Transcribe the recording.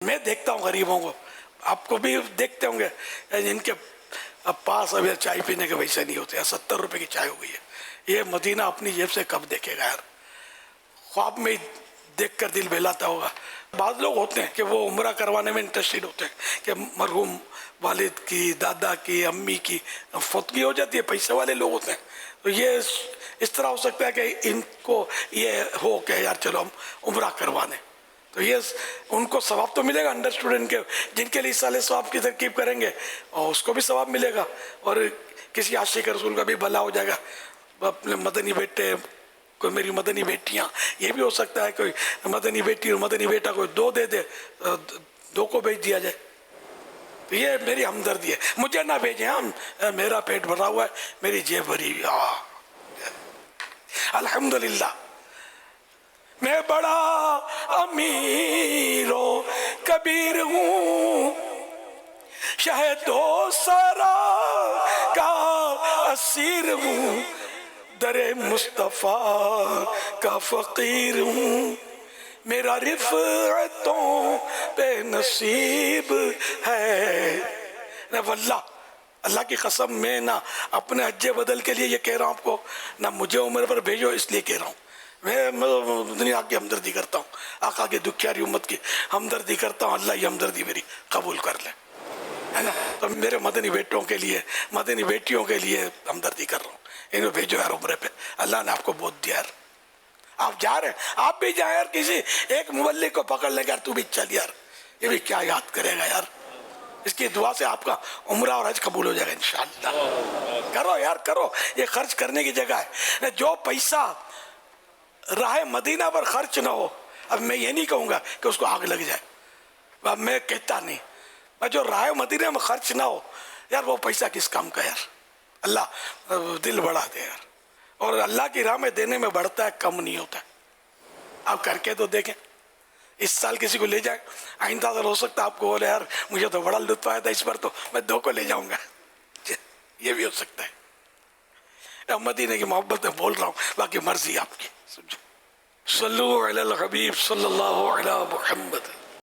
میں دیکھتا ہوں غریبوں کو، آپ کو بھی دیکھتے ہوں گے جن کے پاس ابھی چائے پینے کے پیسے نہیں ہوتے، 70 روپے کی چائے ہو گئی ہے. یہ مدینہ اپنی جیب سے کب دیکھے گا یار؟ خواب میں دیکھ کر دل بہلاتا ہوگا. بعض لوگ ہوتے ہیں کہ وہ عمرہ کروانے میں انٹرسٹڈ ہوتے ہیں کہ مرحوم والد کی، دادا کی، امی کی فوتگی ہو جاتی ہے، پیسے والے لوگ ہوتے ہیں. تو یہ اس طرح ہو سکتا ہے کہ ان کو یہ ہو کہ یار چلو ہم عمرہ کروا دیں، تو یہ ان کو ثواب تو ملے گا. انڈر اسٹوڈنٹ کے جن کے لیے سال ثواب کی ترکیب کریں گے اور اس کو بھی ثواب ملے گا، اور کسی عاشق رسول کا بھی بھلا ہو جائے گا. اپنے مدنی بیٹے، کوئی میری مدنی بیٹیاں، یہ بھی ہو سکتا ہے کوئی مدنی بیٹی اور مدنی بیٹا کوئی دو دے دے، دو کو بھیج دیا جائے. تو یہ میری ہمدردی ہے. مجھے نہ بھیجیں، ہم میرا پیٹ بھرا ہوا ہے، میری جیب بھری الحمدللہ. میں بڑا امیر و کبیر ہوں، شہد و سرا کا اسیر ہوں، در مصطفیٰ کا فقیر ہوں، میرا رفعتوں پہ نصیب ہے. واللہ، اللہ کی قسم، میں نہ اپنے حج بدل کے لیے یہ کہہ رہا ہوں آپ کو، نہ مجھے عمر پر بھیجو اس لیے کہہ رہا ہوں. میں دنیا کی ہمدردی کرتا ہوں، آقا کی دکھیاری امت کی ہمدردی کرتا ہوں. اللہ یہ ہمدردی میری قبول کر لے، ہے نا. تو میرے مدنی بیٹوں کے لیے، مدنی بیٹیوں کے لیے ہمدردی کر رہا ہوں. انہیں بھیجو یار عمرے پہ، اللہ نے آپ کو بہت دیا یار. آپ جا رہے ہیں، آپ بھی جائیں یار، کسی ایک مبلغ کو پکڑ لے گا، تو بھی چل یار، یہ بھی کیا یاد کرے گا یار. اس کی دعا سے آپ کا عمرہ اور حج قبول ہو جائے گا انشاءاللہ. کرو یار کرو، یہ خرچ کرنے کی جگہ ہے. جو پیسہ راہ مدینہ پر خرچ نہ ہو، اب میں یہ نہیں کہوں گا کہ اس کو آگ لگ جائے، اب میں کہتا نہیں، جو راہ مدینہ میں خرچ نہ ہو یار، وہ پیسہ کس کام کا یار. اللہ دل بڑھا دے یار، اور اللہ کی راہ میں دینے میں بڑھتا ہے، کم نہیں ہوتا ہے. آپ کر کے تو دیکھیں. اس سال کسی کو لے جائیں، آئندہ سال ہو سکتا ہے آپ کو بولے یار مجھے تو بڑا لطف آیا تھا اس پر، تو میں 2 کو لے جاؤں گا. یہ بھی ہو سکتا ہے. مدینے کی محبت میں بول رہا ہوں، باقی مرضی آپ کی. صلو علی الحبیب صلی اللہ علی محمد.